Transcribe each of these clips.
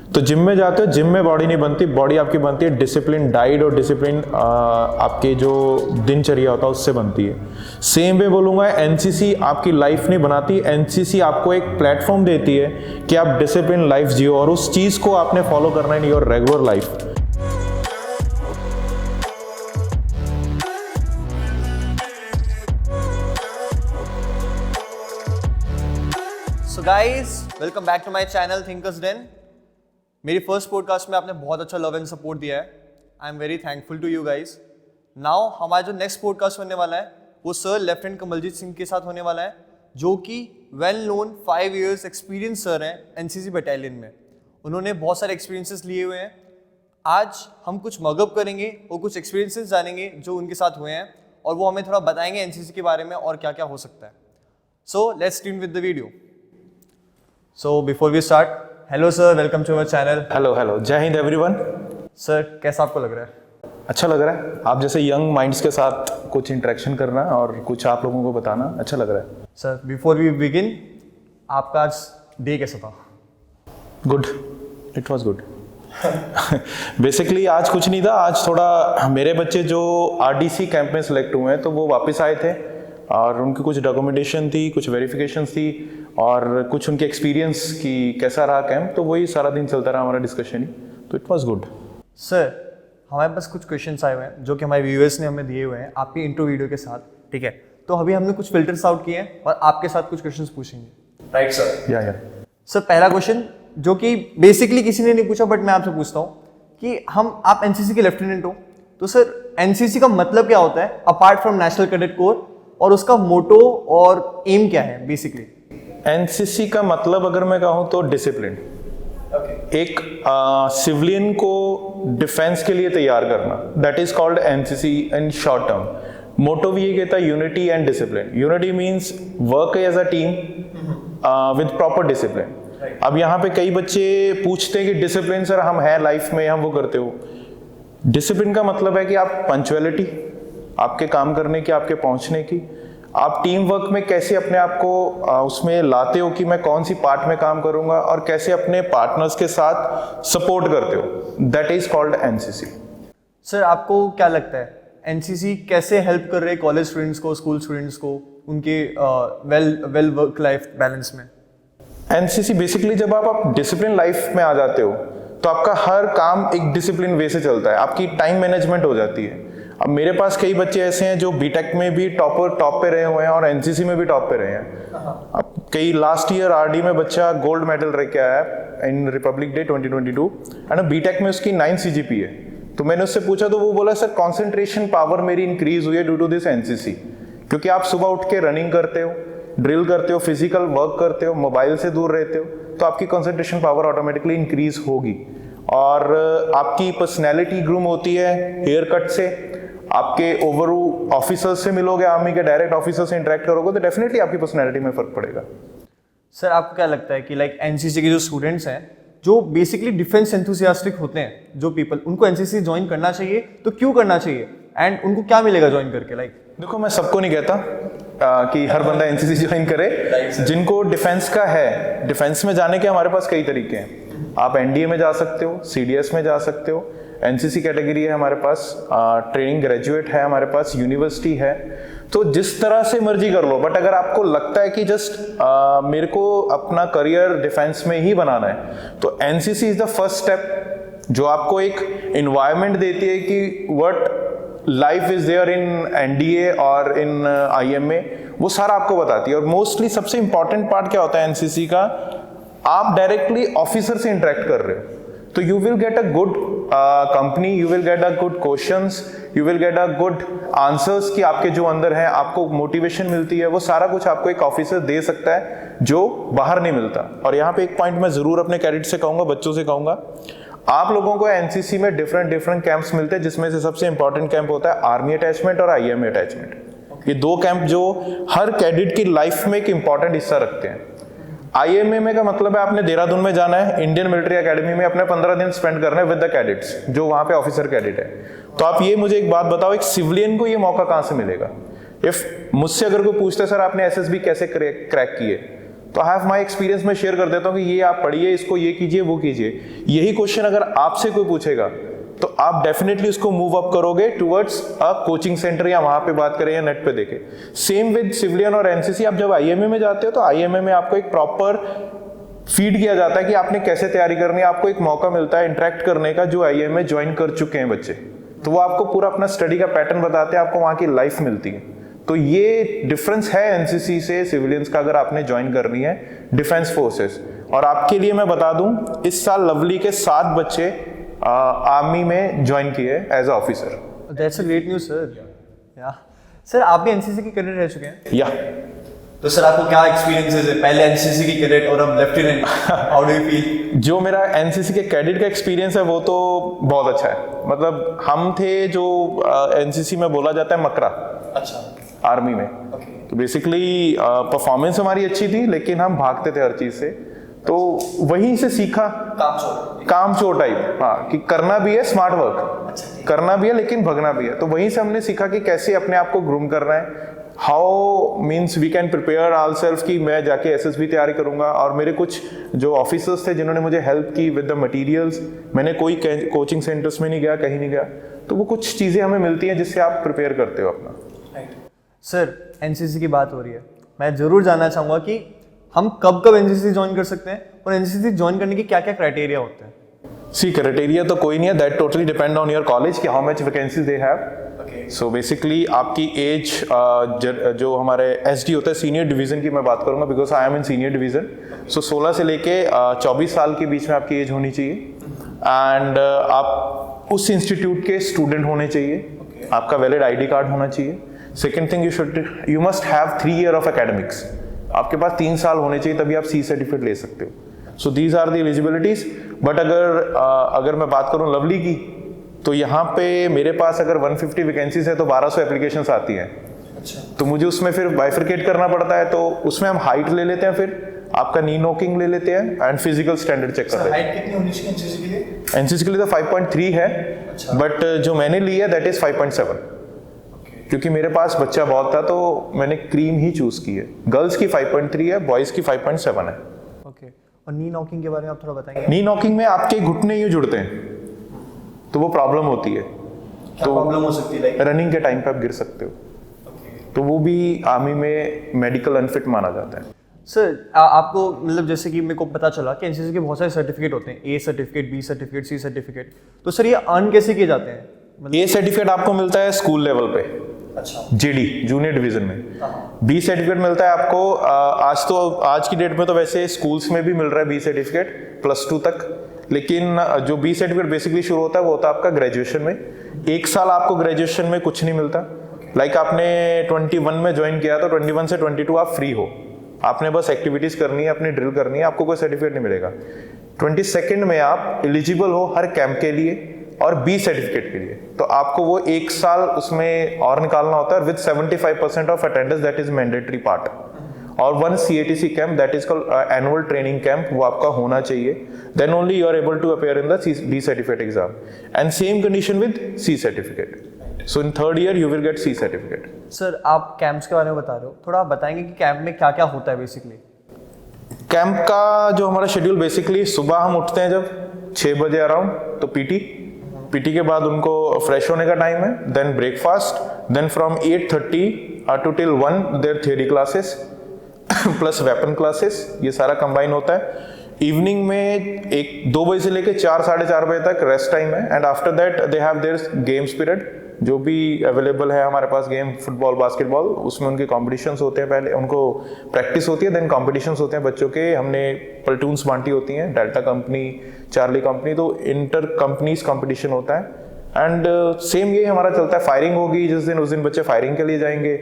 तो जिम में जाते हो, जिम में बॉडी नहीं बनती, बॉडी आपकी बनती है डिसिप्लिन डाइट और डिसिप्लिन आपके जो दिनचर्या होता है उससे बनती है। सेम वे बोलूँगा, एनसीसी आपकी लाइफ नहीं बनाती, एनसीसी आपको एक प्लेटफॉर्म देती है कि आप डिसिप्लिन लाइफ जियो और उस चीज़ को आपने फॉलो करना है in your regular life. So guys, welcome back to my channel Thinkers Den। मेरी फर्स्ट पॉडकास्ट में आपने बहुत अच्छा लव एंड सपोर्ट दिया है। I am very thankful to you guys. Now हमारा जो नेक्स्ट पॉडकास्ट होने वाला है वो सर लेफ्टिनेंट कमलजीत सिंह के साथ होने वाला है, जो कि well known 5 years experience sir हैं एनसीसी बटालियन में। उन्होंने बहुत सारे एक्सपीरियंसेस लिए हुए हैं। आज हम कुछ मगअप करेंगे और कुछ एक्सपीरियंसेस जानेंगे जो उनके साथ हुए हैं, और वो हमें थोड़ा बताएंगे एनसीसी के बारे में और क्या क्या हो सकता है। So let's tune with the video. So before we start, hello sir, welcome to our channel। Hello, जय हिंद एवरीवन। सर कैसा आपको लग रहा है? अच्छा लग रहा है, आप जैसे यंग माइंड्स के साथ कुछ इंटरेक्शन करना और कुछ आप लोगों को बताना अच्छा लग रहा है। सर बिफोर वी बिगिन, आपका आज डे कैसा था? Good, it was good. Basically आज कुछ नहीं था, आज थोड़ा मेरे बच्चे जो आरडीसी कैंप में सिलेक्ट हुए हैं तो वो वापस आए थे और उनकी कुछ डॉक्यूमेंटेशन थी, कुछ वेरिफिकेशन थी और कुछ उनके एक्सपीरियंस की कैसा रहा कैंप, तो वही सारा दिन चलता रहा हमारा डिस्कशन ही, तो इट वाज गुड। सर हमारे पास कुछ क्वेश्चंस आए हुए हैं जो कि हमारे व्यूअर्स ने हमें दिए हुए हैं आपकी इंट्रो वीडियो के साथ, ठीक है? तो अभी हमने कुछ फिल्टर्स आउट किए हैं और आपके साथ कुछ क्वेश्चंस पूछेंगे, राइट सर? या सर पहला क्वेश्चन जो कि बेसिकली किसी ने नहीं पूछा बट मैं आपसे पूछता हूँ कि आप एनसीसी के लेफ्टिनेंट हो, तो सर एनसीसी का मतलब क्या होता है apart from national cadet corps, और उसका मोटो और एम क्या है बेसिकली? एनसीसी का मतलब अगर मैं कहूँ तो डिसिप्लिन। एक सिविलियन को डिफेंस के लिए तैयार करना, that is called NCC in short term. Motto भी ये कहता है unity and discipline. Unity means work as a team with proper discipline. अब यहाँ पे कई बच्चे पूछते हैं कि डिसिप्लिन सर हम है लाइफ में, हम वो करते हो। डिसिप्लिन का मतलब है कि आप पंक्चुअलिटी, आपके काम करने की, आपके पहुंचने की, आप टीम वर्क में कैसे अपने आप को उसमें लाते हो कि मैं कौन सी पार्ट में काम करूंगा और कैसे अपने पार्टनर्स के साथ सपोर्ट करते हो, that is called NCC. Sir आपको क्या लगता है एनसीसी कैसे हेल्प कर रहे हैं कॉलेज स्टूडेंट्स को, स्कूल स्टूडेंट्स को उनके वेल वर्क लाइफ बैलेंस में? एनसीसी बेसिकली जब आप डिसिप्लिन लाइफ में आ जाते हो तो आपका हर काम एक डिसिप्लिन वे से चलता है, आपकी टाइम मैनेजमेंट हो जाती है। अब मेरे पास कई बच्चे ऐसे हैं जो बीटेक में भी टॉप पे रहे हुए हैं और एनसीसी में भी टॉप पे रहे हैं। अब कई लास्ट ईयर आरडी में बच्चा गोल्ड मेडल रह के आया है इन रिपब्लिक डे 2022 एंड बीटेक में उसकी 9 CGPA है। तो मैंने उससे पूछा तो वो बोला सर कॉन्सेंट्रेशन पावर मेरी इंक्रीज हुई है ड्यू टू दिस एनसीसी, क्योंकि आप सुबह उठ के रनिंग करते हो, ड्रिल करते हो, फिजिकल वर्क करते हो, मोबाइल से दूर रहते हो, तो आपकी कॉन्सेंट्रेशन पावर ऑटोमेटिकली इंक्रीज होगी और आपकी पर्सनैलिटी ग्रूम होती है हेयर कट से, आपके ओवरऑल ऑफिसर्स से मिलोगे, आर्मी के डायरेक्ट ऑफिसर से इंटरेक्ट करोगे तो डेफिनेटली आपकी पर्सनैलिटी में फर्क पड़ेगा। सर आपको क्या लगता है कि लाइक एनसीसी के जो स्टूडेंट्स हैं जो बेसिकली डिफेंस एंथुसियास्टिक होते हैं, जो पीपल, उनको एनसीसी ज्वाइन करना चाहिए तो क्यों करना चाहिए एंड उनको क्या मिलेगा ज्वाइन करके? लाइक देखो मैं सबको नहीं कहता कि हर बंदा एनसीसी ज्वाइन करे। जिनको डिफेंस का है, डिफेंस में जाने के हमारे पास कई तरीके हैं। आप एनडीए में जा सकते हो, सीडीएस में जा सकते हो, एनसीसी कैटेगरी है हमारे पास, ट्रेनिंग ग्रेजुएट है हमारे पास, यूनिवर्सिटी है, तो जिस तरह से मर्जी कर लो। बट अगर आपको लगता है कि जस्ट मेरे को अपना करियर डिफेंस में ही बनाना है तो NCC is the first step, जो आपको एक एनवायरनमेंट देती है कि what life is there in NDA और इन आईएमए, वो सारा आपको बताती है। और मोस्टली सबसे इंपॉर्टेंट पार्ट क्या होता है एनसीसी का, आप डायरेक्टली ऑफिसर से इंटरेक्ट कर रहे हो, तो you will get a good company, you will get a good questions, you will get a good answers कि आपके जो अंदर है, आपको मोटिवेशन मिलती है, वो सारा कुछ आपको एक ऑफिसर दे सकता है जो बाहर नहीं मिलता। और यहाँ पे एक पॉइंट मैं जरूर अपने कैडेट से कहूंगा, बच्चों से कहूंगा, आप लोगों को एनसीसी में डिफरेंट कैंप्स मिलते हैं, जिसमें से सबसे इंपॉर्टेंट कैंप होता है आर्मी अटैचमेंट और आईएमए अटैचमेंट। ये 2 कैंप जो हर कैडेट की लाइफ में एक इंपॉर्टेंट हिस्सा रखते हैं। आईएमए में का मतलब है आपने देहरादून में जाना है, इंडियन मिलिट्री एकेडमी में अपने 15 दिन स्पेंड करना है विद द कैडेट्स जो वहां पे ऑफिसर कैडेट है। तो आप ये मुझे एक बात बताओ, एक सिविलियन को ये मौका कहां से मिलेगा? इफ मुझसे अगर कोई पूछता है सर आपने एसएसबी कैसे क्रैक किए, तो आई हैव माई एक्सपीरियंस में शेयर कर देता हूँ कि ये आप पढ़िए, इसको ये कीजिए, वो कीजिए। यही क्वेश्चन अगर आपसे कोई पूछेगा तो आप डेफिनेटली उसको मूव अप करोगे टुवर्ड्स अ कोचिंग सेंटर, या वहां पे बात करें या नेट पे देखें। सेम विद सिविलियन और एनसीसी। आप जब आईएमए में जाते हो तो आईएमए में आपको एक प्रॉपर फीड किया जाता है कि आपने कैसे तैयारी करनी है, आपको एक मौका मिलता है इंटरेक्ट करने का जो आईएमए ज्वाइन कर चुके हैं बच्चे, तो वो आपको पूरा अपना स्टडी का पैटर्न बताते हैं, आपको वहां की लाइफ मिलती है। तो ये डिफरेंस है एनसीसी से सिविलियंस का, अगर आपने ज्वाइन करनी है डिफेंस फोर्सेस। और आपके लिए मैं बता दूं, इस साल लवली के 7 बच्चे आर्मी में ज्वाइन किए as officer. That's a great news sir. या सर, आप भी एनसीसी के कैडेट रह चुके हैं? या तो सर आपको क्या एक्सपीरियंसेस है, पहले एनसीसी की कैडेट और अब lieutenant, how do you feel? जो मेरा एनसीसी के कैडेट का एक्सपीरियंस है वो तो बहुत अच्छा है। मतलब हम थे जो एनसीसी में बोला जाता है मकरा, अच्छा, आर्मी में। तो बेसिकली परफॉर्मेंस हमारी अच्छी थी, लेकिन हम भागते थे हर चीज से, तो वहीं से सीखा काम चोर टाइप, हाँ, कि करना भी है स्मार्ट वर्क, करना भी है लेकिन भगना भी है। तो वहीं से हमने सीखा कि कैसे अपने आप को ग्रूम करना है, how means we can prepare our self, कि मैं जाके एसएसबी तैयारी करूंगा। और मेरे कुछ जो ऑफिसर्स थे जिन्होंने मुझे हेल्प की विद द मटेरियल्स, मैंने कोई कोचिंग सेंटर्स में नहीं गया, कहीं नहीं गया, तो वो कुछ चीज़ें हमें मिलती हैं जिससे आप प्रिपेयर करते हो अपना। सर, एनसीसी की बात हो रही है, मैं जरूर जानना चाहूंगा कि हम कब कब एनसीसी ज्वाइन कर सकते हैं और एनसीसी ज्वाइन करने के क्या क्या क्राइटेरिया होते हैं? सी, क्राइटेरिया तो कोई नहीं है, that totally depend on your college कि how much vacancies they have. So basically आपकी एज, जो हमारे एसडी होता है सीनियर डिवीजन की मैं बात करूंगा, because I am in senior division. So 16 से लेके 24 साल के बीच में आपकी एज होनी चाहिए, एंड आप उस इंस्टीट्यूट के स्टूडेंट होने चाहिए, आपका वैलिड आईडी कार्ड होना चाहिए। Second thing, you must have 3 years of academics, आपके पास 3 साल होने चाहिए, तभी आप सी सर्टिफिकेट ले सकते हो। So these are the eligibilities. But अगर मैं बात करूं लवली की, तो यहाँ पे मेरे पास अगर 150 वैकेंसीज है तो 1200 एप्लीकेशंस आती हैं। अच्छा। तो मुझे उसमें फिर बाइफरकेट करना पड़ता है, तो उसमें हम हाइट ले लेते हैं, फिर आपका नी नॉकिंग ले लेते हैं एंड फिजिकल स्टैंडर्ड चेक करते हैं। हाइट कितनी होनी चाहिए एनसीसी के लिए? एनसीसी के लिए तो 5.3 है, बट जो मैंने ली है दैट इज 5.7, क्योंकि मेरे पास बच्चा बहुत था तो मैंने क्रीम ही चूज की है। गर्ल्स की 5.3 है, बॉयज की 5.7 है। ओके, और नी नॉकिंग के बारे में आप थोड़ा बताएंगे? नी नॉकिंग में आपके घुटने यूं जुड़ते हैं, तो वो प्रॉब्लम होती है। क्या तो प्रॉब्लम हो सकती है? रनिंग के टाइम पे आप गिर सकते हो, तो वो भी आर्मी में मेडिकल अनफिट माना जाता है। सर, आपको मतलब जैसे कि मेरे को पता चला कि एनसीसी के बहुत सारे सर्टिफिकेट होते हैं, A certificate, B certificate, C certificate, तो सर ये अर्न कैसे किए जाते हैं? ए सर्टिफिकेट आपको मिलता है स्कूल लेवल पे, अच्छा, जीडी जूनियर डिवीजन में। बी सर्टिफिकेट मिलता है आपको आज की डेट में तो वैसे स्कूल्स में भी मिल रहा है बी सर्टिफिकेट +2 तक, लेकिन जो बी सर्टिफिकेट बेसिकली शुरू होता है वो होता है आपका ग्रेजुएशन में। 1 साल आपको ग्रेजुएशन में कुछ नहीं मिलता। लाइक आपने 21 में ज्वाइन किया तो 21 से 22 आप फ्री हो, आपने बस एक्टिविटीज करनी है, अपनी ड्रिल करनी है, आपको कोई सर्टिफिकेट नहीं मिलेगा। 22 में आप एलिजिबल हो हर कैंप के लिए और बी सर्टिफिकेट के लिए, तो आपको वो 1 साल उसमें और निकालना होता है with 75% of attendance, that is mandatory part. और 1 CATC camp, that is called annual training camp, वो आपका होना चाहिए। Then only you are able to appear in the B certificate exam, and same condition with C certificate. So in 3rd year you will get C certificate. Sir, आप camps के बारे में बता रहे हो, थोड़ा आप बताएंगे कि कैंप में क्या क्या होता है बेसिकली? कैंप का जो हमारा शेड्यूल, बेसिकली सुबह हम उठते हैं जब 6 बजे अराउंड, तो पीटी के बाद उनको फ्रेश होने का टाइम है, then breakfast, then from 8:30 to till 1 there theory classes plus weapon classes, ये सारा कंबाइन होता है। इवनिंग में 2 बजे से लेकर 4 साढ़े 4 बजे तक रेस्ट टाइम है, and after that they have their games period, जो भी अवेलेबल है हमारे पास गेम, फुटबॉल, बास्केटबॉल, उसमें उनके कॉम्पिटिशन्स होते हैं, पहले उनको प्रैक्टिस होती है, देन कॉम्पिटिशन्स होते हैं बच्चों के। हमने प्लेटून्स बांटी होती हैं, डेल्टा कंपनी, चार्ली कंपनी, तो इंटर कंपनीज कॉम्पिटिशन होता है। एंड सेम ये हमारा चलता है, फायरिंग होगी जिस दिन, उस दिन बच्चे फायरिंग के लिए जाएंगे,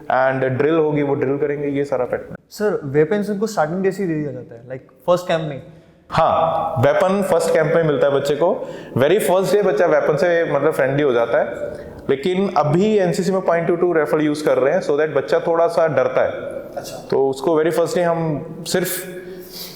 एंड ड्रिल होगी, वो ड्रिल करेंगे, ये सारा पैटर्न। सर, वेपन्स उनको स्टार्टिंग डे से ही दे दिया जाता है, लाइक फर्स्ट कैंप में? हाँ, वेपन फर्स्ट कैंप में मिलता है बच्चे को। वेरी फर्स्ट डे बच्चा वेपन से मतलब फ्रेंडली हो जाता है, लेकिन अभी एनसीसी में .22 राइफल यूज कर रहे हैं, सो दैट बच्चा थोड़ा सा डरता है। अच्छा। तो उसको वेरी फर्स्ट डे हम सिर्फ,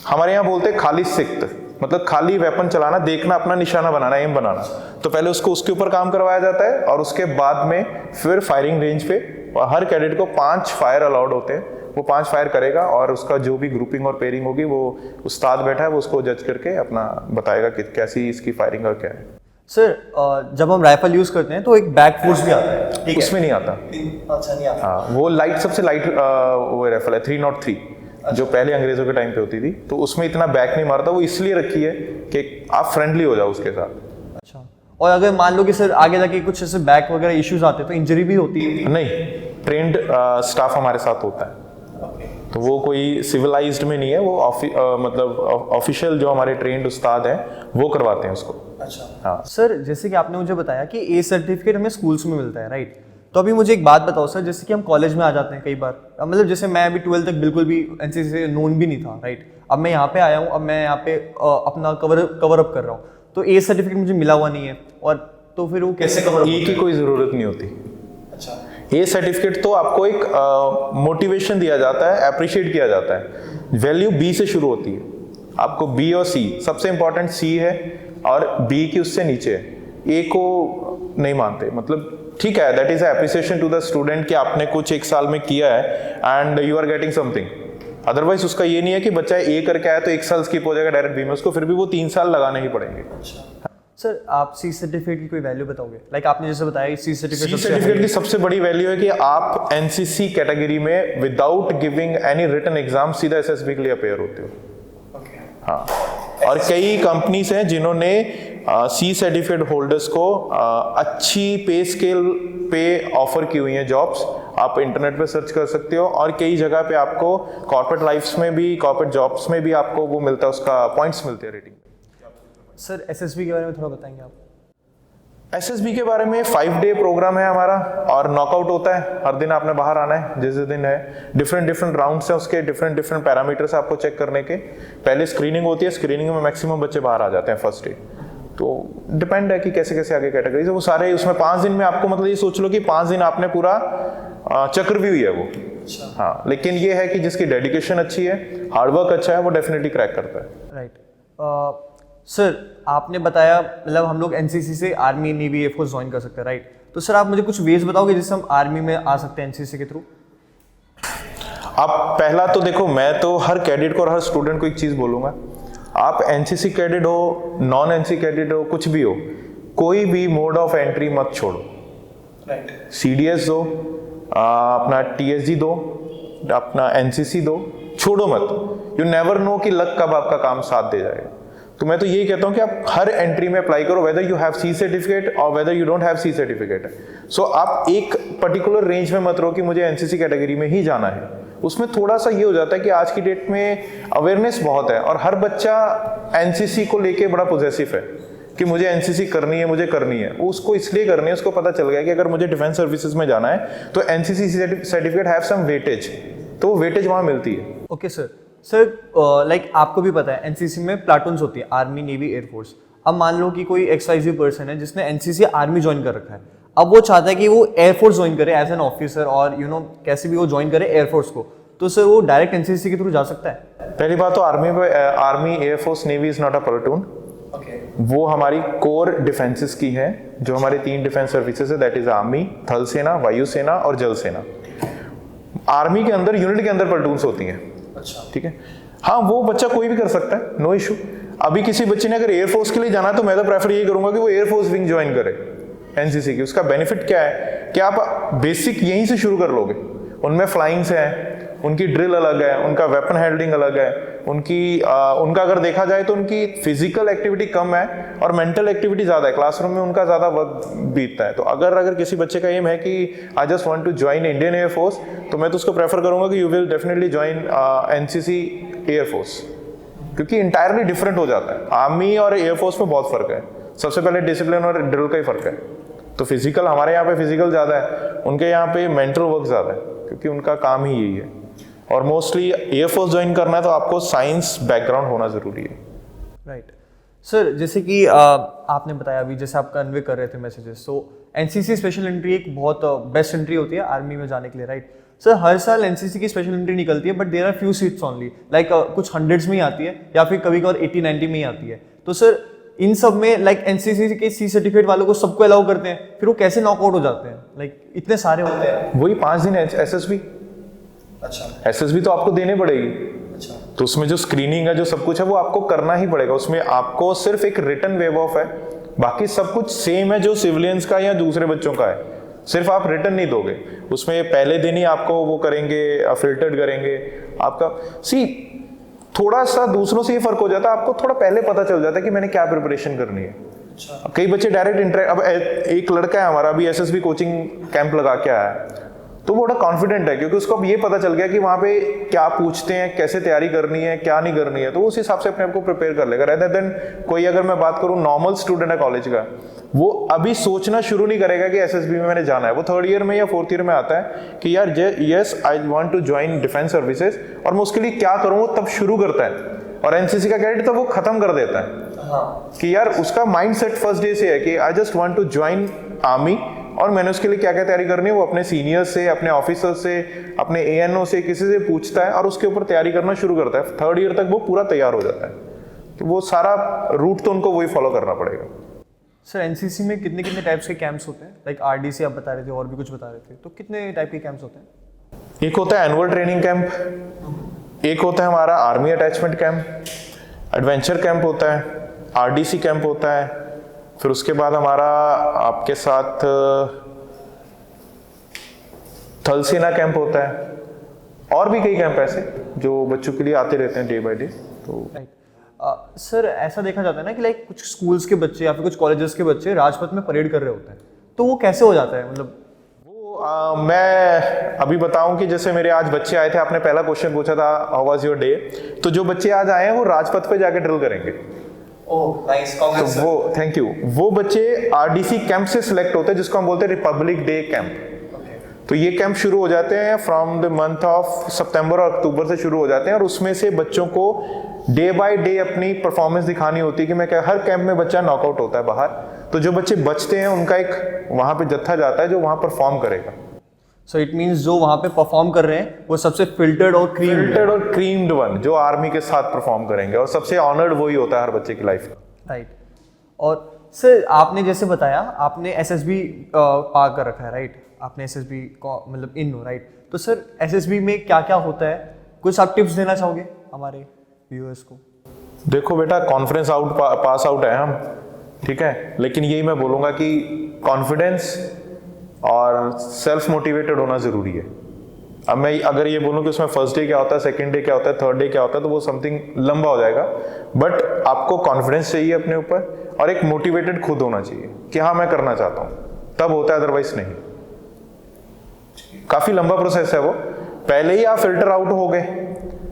हमारे यहाँ बोलते हैं खाली सिक्त, मतलब खाली वेपन चलाना, देखना, अपना निशाना बनाना, एम बनाना, तो पहले उसको उसके ऊपर काम करवाया जाता है, और उसके बाद में फिर फायरिंग रेंज पे हर कैडेट को 5 फायर अलाउड होते हैं, वो 5 फायर करेगा और उसका जो भी ग्रुपिंग और पेयरिंग होगी वो उस्ताद बैठा है, वो उसको जज करके अपना बताएगा कि कैसी इसकी फायरिंग और क्या है। सर जब हम राइफल यूज करते हैं तो एक बैक फोर्स भी आता है, ठीक है? उसमें नहीं आता। अच्छा, नहीं आता। हाँ, वो लाइट सबसे लाइट वो राइफल है 303, जो पहले अंग्रेजों के टाइम पे होती थी, तो उसमें इतना बैक नहीं मारता। वो इसलिए रखी है कि आप फ्रेंडली हो जाओ उसके साथ। अच्छा, और अगर मान लो कि सर आगे जाके कुछ ऐसे बैक वगैरह इश्यूज आते हैं तो इंजरी भी होती है? नहीं, ट्रेंड स्टाफ हमारे साथ होता है, तो वो कोई सिविलाइज्ड में नहीं है, वो मतलब ऑफिशियल जो हमारे ट्रेंड उस्ताद हैं वो करवाते हैं उसको। अच्छा। हाँ सर जैसे कि आपने मुझे बताया कि ए सर्टिफिकेट हमें स्कूल्स में मिलता है, राइट? तो अभी मुझे एक बात बताओ सर, जैसे कि हम कॉलेज में आ जाते हैं कई बार, मतलब जैसे मैं अभी 12th तक बिल्कुल भी एनसीसी से नोन भी नहीं था, राइट? अब मैं यहाँ पे आया हूँ, अब मैं यहाँ पे अपना कवर अप कर रहा हूँ, तो ए सर्टिफिकेट मुझे मिला हुआ नहीं है, और तो फिर वो कैसे कवर? ए की कोई ज़रूरत नहीं होती। अच्छा, ए सर्टिफिकेट तो आपको एक मोटिवेशन दिया जाता है, अप्रिशिएट किया जाता है। वैल्यू बी से शुरू होती है, आपको बी और सी, सबसे इंपॉर्टेंट सी है और बी की उससे नीचे है। ए को नहीं मानते, मतलब ठीक है, that is appreciation to the student कि आपने कुछ 1 साल में किया है and you are getting something. Otherwise उसका ये नहीं है कि बच्चा ए करके आया तो 1 साल स्किप हो जाएगा डायरेक्ट बी में, उसको फिर भी वो 3 साल लगाने ही पड़ेंगे। सर आप सी सर्टिफिकेट की कोई वैल्यू बताओगे? लाइक आपने जैसे बताया सी सर्टिफिकेट की सबसे बड़ी वैल्यू है कि आप एनसीसी कैटेगरी में without giving any written exam सीधा एसएसबी के लिए अपेयर होते हो। हाँ, और कई कंपनीज हैं जिन्होंने सी सर्टिफिकेट होल्डर्स को अच्छी पे स्केल पे ऑफर की हुई हैं जॉब्स। आप इंटरनेट पे सर्च कर सकते हो, और कई जगह पे आपको कॉर्पोरेट लाइफ्स में भी, कॉर्पोरेट जॉब्स में भी आपको वो मिलता है, उसका पॉइंट्स मिलते हैं रेटिंग। सर एसएसबी के बारे में थोड़ा बताएंगे आप? एसएसबी के बारे में 5 डे प्रोग्राम है हमारा, और नॉकआउट होता है हर दिन। आपने बाहर आना है जिस दिन है, डिफरेंट राउंड्स हैं उसके, डिफरेंट पैरामीटर्स आपको चेक करने के। पहले स्क्रीनिंग होती है, स्क्रीनिंग में मैक्सिमम बच्चे बाहर आ जाते हैं फर्स्ट डे, तो डिपेंड है कि कैसे कैसे आगे कैटेगरीज है वो सारे। उसमें 5 दिन में आपको, मतलब ये सोच लो कि 5 दिन आपने पूरा चक्रव्यूह ही है वो। हाँ, लेकिन ये है कि जिसकी डेडिकेशन अच्छी है, हार्डवर्क अच्छा है, वो डेफिनेटली क्रैक करता है। राइट। सर आपने बताया मतलब हम लोग एनसीसी से आर्मी, नेवी, एयरफोर्स ज्वाइन कर सकते हैं, राइट? तो सर आप मुझे कुछ वेज बताओगे जिससे हम आर्मी में आ सकते हैं एनसीसी के थ्रू? आप पहला तो देखो, मैं तो हर कैडेट को और हर स्टूडेंट को एक चीज बोलूंगा, आप एनसीसी कैडेट हो, नॉन एनसीसी कैडेट हो, कुछ भी हो, कोई भी मोड ऑफ एंट्री मत छोड़ो। राइट। सीडीएस दो, अपना टीएसजी दो, अपना एनसीसी दो, छोड़ो मत। यू नेवर नो कि लक कब आपका काम साथ दे जाएगा। तो मैं तो यही कहता हूं कि आप हर एंट्री में अप्लाई करो, whether you have C certificate और whether you don't have C certificate. So आप एक पर्टिकुलर रेंज में मत रहो कि मुझे एनसीसी कैटेगरी में ही जाना है। उसमें थोड़ा सा ये हो जाता है कि आज की डेट में अवेयरनेस बहुत है, और हर बच्चा एनसीसी को लेके बड़ा पॉजिटिव है कि मुझे एनसीसी करनी है, मुझे करनी है। उसको इसलिए करनी है, उसको पता चल गया कि अगर मुझे डिफेंस सर्विसेज में जाना है तो NCC certificate have some weightage, तो वो वेटेज वहां मिलती है। Okay sir. लाइक आपको भी पता है एनसीसी में प्लाटून्स होती है, आर्मी, नेवी, एयरफोर्स। अब मान लो कि कोई XYZ पर्सन है जिसने एनसीसी आर्मी ज्वाइन कर रखा है, अब वो चाहता है कि वो एयरफोर्स ज्वाइन करे एज एन ऑफिसर, और कैसे भी वो ज्वाइन करे एयरफोर्स को, तो सर वो डायरेक्ट एनसीसी के थ्रू जा सकता है? पहली बात तो army, air force, navy is not a platoon. वो हमारी कोर डिफेंसेस की है, जो हमारे 3 डिफेंस सर्विसेज है, दैट इज आर्मी, थल सेना, वायु सेना और जल सेना। आर्मी के अंदर, यूनिट के अंदर प्लाटून्स होती हैं। अच्छा, ठीक है। हाँ, वो बच्चा कोई भी कर सकता है, नो इशू। अभी किसी बच्चे ने अगर एयरफोर्स के लिए जाना है तो मैं तो प्रेफर यही करूंगा कि वो एयरफोर्स विंग ज्वाइन करे एनसीसी की। उसका बेनिफिट क्या है कि आप बेसिक यहीं से शुरू कर लोगे। उनमें फ्लाइंग्स है, उनकी ड्रिल अलग है, उनका वेपन हैंडलिंग अलग है, उनका अगर देखा जाए तो उनकी फिजिकल एक्टिविटी कम है और मेंटल एक्टिविटी ज्यादा है। क्लासरूम में उनका ज्यादा वक्त बीतता है। तो अगर किसी बच्चे का एम है कि I just want to join Indian air force, तो मैं तो उसको प्रेफर करूंगा कि you will definitely join NCC air force, क्योंकि इंटायरली डिफरेंट हो जाता है। आर्मी और एयरफोर्स में बहुत फर्क है। सबसे पहले डिसिप्लिन और ड्रिल का ही फर्क है। तो फिजिकल, हमारे यहाँ पे फिजिकल ज्यादा है, उनके यहाँ पे मेंटल वर्क ज्यादा है, क्योंकि उनका काम ही यही है। और मोस्टली एयरफोर्स ज्वाइन करना है तो आपको साइंस बैकग्राउंड होना जरूरी है। राइट। सर जैसे कि आपने बताया अभी, जैसे आप कन्वे कर रहे थे मैसेजेस, सो एनसीसी स्पेशल एंट्री एक बहुत बेस्ट एंट्री होती है आर्मी में जाने के लिए, राइट? सर हर साल एनसीसी की स्पेशल एंट्री निकलती है, but there are few seats only, like कुछ हंड्रेड्स में ही आती है या फिर कभी कभार 80-90 में ही आती है। तो सर इन सब में लाइक एनसीसी के सी सर्टिफिकेट वालों को सबको अलाउ करते हैं, फिर वो कैसे नॉकआउट हो जाते हैं? लाइक इतने सारे होते हैं। वही 5 दिन एसएसबी, अच्छा एसएसबी तो आपको देनी पड़ेगी। अच्छा तो उसमें जो स्क्रीनिंग है, जो सब कुछ है, वो आपको करना ही पड़ेगा। उसमें आपको सिर्फ एक रिटन वेव ऑफ है, बाकी सब कुछ सेम है जो सिविलियंस का या दूसरे बच्चों का है, सिर्फ आप रिटर्न नहीं दोगे। उसमें पहले दिन ही आपको वो करेंगे, फिल्टर्ड करेंगे आपका। सी थोड़ा सा दूसरों से ये फर्क हो जाता है, आपको थोड़ा पहले पता चल जाता है कि मैंने क्या प्रिपरेशन करनी है। अच्छा कई बच्चे डायरेक्ट इंटरेक्ट, अब एक लड़का है हमारा अभी एसएसबी कोचिंग कैंप लगा के आया है, तो वो बड़ा कॉन्फिडेंट है क्योंकि उसको अब ये पता चल गया कि वहाँ पे क्या पूछते हैं, कैसे तैयारी करनी है, क्या नहीं करनी है, तो उस हिसाब से अपने आप को प्रिपेयर कर लेगा। रेदर देन कोई, अगर मैं बात करूँ नॉर्मल स्टूडेंट है कॉलेज का, वो अभी सोचना शुरू नहीं करेगा कि एसएसबी में मैंने जाना है। वो थर्ड ईयर में या फोर्थ ईयर में आता है कि यार yes I want to join defence services, और मैं उसके लिए क्या करूँ, वो तब शुरू करता है। और एनसीसी का कैडेट तो वो खत्म कर देता है। हाँ कि यार उसका माइंडसेट फर्स्ट डे से है कि I just want to join army, और मैंने उसके लिए क्या क्या तैयारी करनी है वो अपने सीनियर्स से, अपने ऑफिसर से, अपने एएनओ से, किसी से पूछता है और उसके ऊपर तैयारी करना शुरू करता है। थर्ड ईयर तक वो पूरा तैयार हो जाता है। तो वो सारा रूट तो उनको वही फॉलो करना पड़ेगा। सर एनसीसी में कितने कितने टाइप्स के कैंप्स होते हैं? लाइक आरडीसी आप बता रहे थे और भी कुछ बता रहे थे, तो कितने टाइप के कैंप्स होते हैं? एक होता है एनुअल ट्रेनिंग कैंप, एक होता है हमारा army attachment camp, adventure camp होता है, आरडीसी कैंप होता है, फिर उसके बाद हमारा आपके साथ थल सेना कैंप होता है, और भी कई कैंप ऐसे जो बच्चों के लिए आते रहते हैं डे बाय डे। तो सर ऐसा देखा जाता है ना कि लाइक कुछ स्कूल्स के बच्चे या फिर कुछ कॉलेजेस के बच्चे राजपथ में परेड कर रहे होते हैं, तो वो कैसे हो जाता है? मतलब मैं अभी बताऊं कि जैसे मेरे आज बच्चे आए थे, आपने पहला क्वेश्चन पूछा था हाउ वाज योर डे, तो जो बच्चे आज आए हैं वो राजपथ पे जाके ड्रिल करेंगे। ओह नाइस, तो वो थैंक यू, वो बच्चे आरडीसी कैंप से सिलेक्ट होते हैं जिसको हम बोलते हैं रिपब्लिक डे कैंप। तो ये कैंप शुरू हो जाते हैं फ्रॉम द मंथ ऑफ सितंबर और अक्टूबर से शुरू हो जाते हैं, और उसमें से बच्चों को डे बाय डे अपनी परफॉर्मेंस दिखानी होती है कि मैं क्या, हर कैंप में बच्चा नॉकआउट होता है बाहर, तो जो बच्चे बचते हैं उनका एक वहां पे जत्था जाता है जो वहां परफॉर्म करेगा। सो इट मींस जो वहां पे परफॉर्म कर रहे हैं वो सबसे फिल्टर्ड और क्रीम्ड वन जो आर्मी के साथ परफॉर्म करेंगे, और सबसे ऑनर्ड वही होता है हर बच्चे की लाइफ का। राइट। और सर आपने जैसे बताया आपने एसएसबी पार कर रखा है, राइट? आपने एसएसबी को मतलब इन हो, राइट? तो सर एसएसबी में क्या क्या होता है, कुछ आप टिप्स देना चाहोगे हमारे व्यूअर्स को? देखो बेटा, कॉन्फ्रेंस आउट पास आउट है हम, ठीक है, लेकिन यही मैं बोलूंगा कि कॉन्फिडेंस और सेल्फ मोटिवेटेड होना जरूरी है। अब मैं अगर ये बोलूं कि उसमें फर्स्ट डे क्या होता है, सेकंड डे क्या होता है, थर्ड डे क्या होता है, तो वो समथिंग लंबा हो जाएगा। बट आपको कॉन्फिडेंस चाहिए अपने ऊपर, और एक मोटिवेटेड खुद होना चाहिए कि हाँ मैं करना चाहता हूं, तब होता है, अदरवाइज नहीं। काफी लंबा प्रोसेस है वो। पहले ही आप फिल्टर आउट हो गए,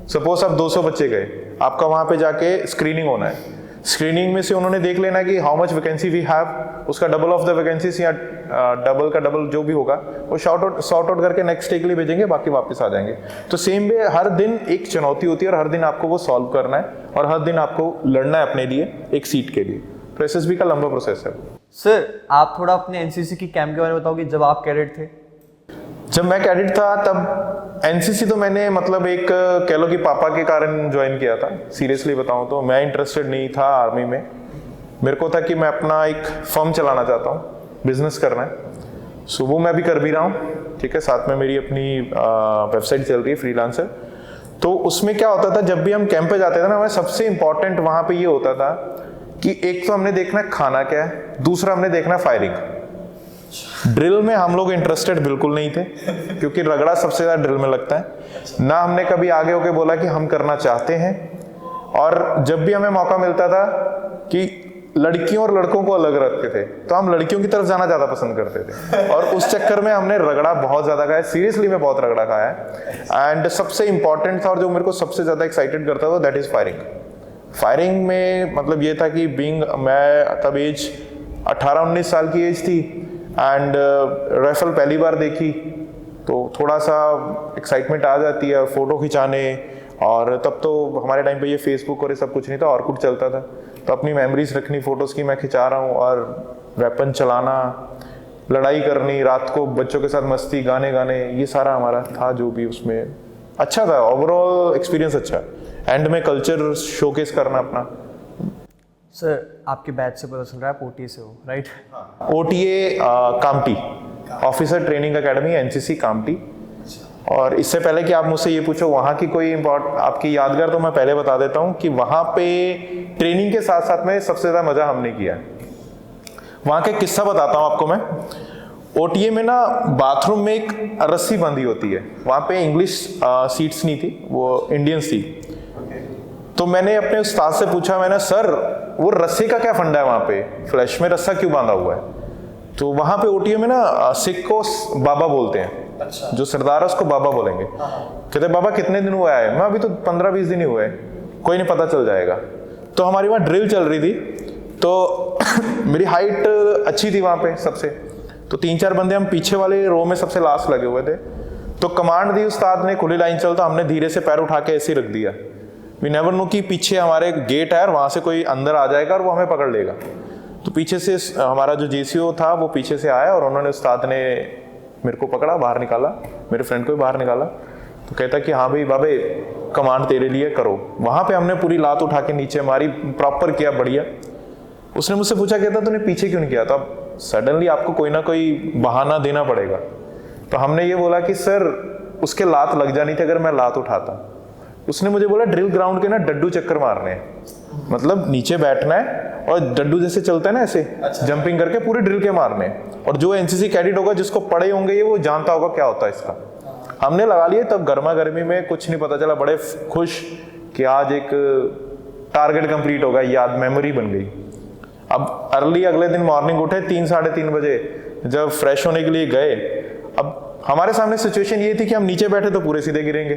सपोज आप 200 बच्चे गए, आपका वहां पे जाके स्क्रीनिंग होना है। स्क्रीनिंग में से उन्होंने देख लेना कि how much vacancy we have, उसका डबल ऑफ द वैकेंसीज या डबल का डबल जो भी होगा वो सॉर्ट आउट करके नेक्स्ट डे के लिए भेजेंगे, बाकी वापस आ जाएंगे। तो सेम वे हर दिन एक चुनौती होती है और हर दिन आपको वो सॉल्व करना है और हर दिन आपको लड़ना है अपने लिए एक सीट के लिए। तो एसएसबी का लंबा प्रोसेस है। सर आप थोड़ा अपने एनसीसी की कैंप के बारे में बताओगे, जब आप कैडेट थे? जब मैं कैडेट था तब एनसीसी तो मैंने मतलब एक कह लो कि पापा के कारण ज्वाइन किया था। सीरियसली बताऊं तो मैं इंटरेस्टेड नहीं था आर्मी में। मेरे को था कि मैं अपना एक फर्म चलाना चाहता हूं, बिजनेस करना है। सो वो मैं भी कर भी रहा हूं, ठीक है। साथ में मेरी अपनी वेबसाइट चल रही है फ्रीलांसर। तो उसमें क्या होता था, जब भी हम कैंप पे जाते थे ना, हमें सबसे इंपॉर्टेंट वहां पे ये होता था कि एक तो हमने देखना खाना क्या है, दूसरा हमने देखना फायरिंग। ड्रिल में हम लोग इंटरेस्टेड बिल्कुल नहीं थे क्योंकि रगड़ा सबसे ज्यादा ड्रिल में लगता है ना। हमने कभी आगे होके बोला कि हम करना चाहते हैं। और जब भी हमें मौका मिलता था कि लड़कियों और लड़कों को अलग रखते थे, तो हम लड़कियों की तरफ जाना ज्यादा पसंद करते थे और उस चक्कर में हमने रगड़ा बहुत ज्यादा खाया। सीरियसली मैं बहुत रगड़ा खाया है। एंड सबसे इंपॉर्टेंट था और जो मेरे को सबसे ज्यादा एक्साइटेड करता था, दैट इज फायरिंग। फायरिंग में मतलब ये था कि मैं तब एज 18-19 साल की एज थी एंड राइफल पहली बार देखी, तो थोड़ा सा एक्साइटमेंट आ जाती है। फोटो खिंचाने, और तब तो हमारे टाइम पे ये फेसबुक और ये सब कुछ नहीं था, और कुछ चलता था, तो अपनी मेमोरीज रखनी फोटोज की, मैं खिंचा रहा हूँ। और वेपन चलाना, लड़ाई करनी, रात को बच्चों के साथ मस्ती, गाने गाने, ये सारा हमारा था जो भी उसमें अच्छा था। ओवरऑल एक्सपीरियंस अच्छा। एंड में कल्चर शोकेस करना अपना। सर आपके बैच से पता चल रहा है आप ओटीए से हो, right? OTA Kamptee, officer training academy, NCC Kamptee. और इससे पहले कि आप मुझसे ये पूछो वहाँ की कोई आपकी यादगार, तो मैं पहले बता देता हूँ कि वहाँ पे ट्रेनिंग के साथ साथ में सबसे ज़्यादा मज़ा हमने किया है। वहाँ का किस्सा बताता हूँ आपको मैं। ओटीए में ना बाथरूम में एक रस्सी बंधी होती है। वहाँ पे इंग्लिश सीट्स नहीं थी, वो इंडियंस थी। तो मैंने अपने उस्ताद से पूछा, मैंने सर वो रस्सी का क्या फंडा है वहाँ पे, फ्लैश में रस्सा क्यों बांधा हुआ है? तो वहाँ पे ओटीए में ना सिख को बाबा बोलते हैं। अच्छा। जो सरदार है उसको बाबा बोलेंगे। कहते बाबा कितने दिन हुआ है? मैं अभी तो 15-20 दिन ही हुए, कोई नहीं पता चल जाएगा। तो हमारी वहाँ ड्रिल चल रही थी, तो मेरी हाइट अच्छी थी वहाँ पे सबसे, तो 3-4 बंदे हम पीछे वाले रो में सबसे लास्ट लगे हुए थे। तो कमांड दी उस्ताद ने, खुली लाइन चल, तो हमने धीरे से पैर उठा के ऐसे ही रख दिया। वी नेवर नो कि पीछे हमारे गेट है और वहाँ से कोई अंदर आ जाएगा और वो हमें पकड़ लेगा। तो पीछे से हमारा जो जेसीओ था वो पीछे से आया और उन्होंने, उस्ताद ने मेरे को पकड़ा, बाहर निकाला, मेरे फ्रेंड को भी बाहर निकाला। तो कहता कि हाँ भाई बाबे कमांड तेरे लिए, करो। वहाँ पे हमने पूरी लात उठा के नीचे मारी, प्रॉपर किया, बढ़िया। उसने मुझसे पूछा, कहता तूने पीछे क्यों नहीं किया? तो अब सडनली आपको कोई ना कोई बहाना देना पड़ेगा। तो हमने ये बोला कि सर उसके लात लग जानी थी अगर मैं लात उठाता। उसने मुझे बोला ड्रिल ग्राउंड के ना डड्डू चक्कर मारने हैं, मतलब नीचे बैठना है और डड्डू जैसे चलता है ना ऐसे, अच्छा, जंपिंग करके पूरे ड्रिल के मारने हैं। और जो एनसीसी कैडेट होगा, जिसको पढ़े होंगे ये, वो जानता होगा क्या होता है इसका। हमने लगा लिए, तब गर्मा गर्मी में कुछ नहीं पता चला, बड़े खुश कि आज एक टारगेट कंप्लीट होगा, याद मेमोरी बन गई। अब अर्ली अगले दिन मॉर्निंग उठे 3-3:30 बजे, जब फ्रेश होने के लिए गए। अब हमारे सामने सिचुएशन ये थी कि हम नीचे बैठे तो पूरे सीधे गिरेंगे,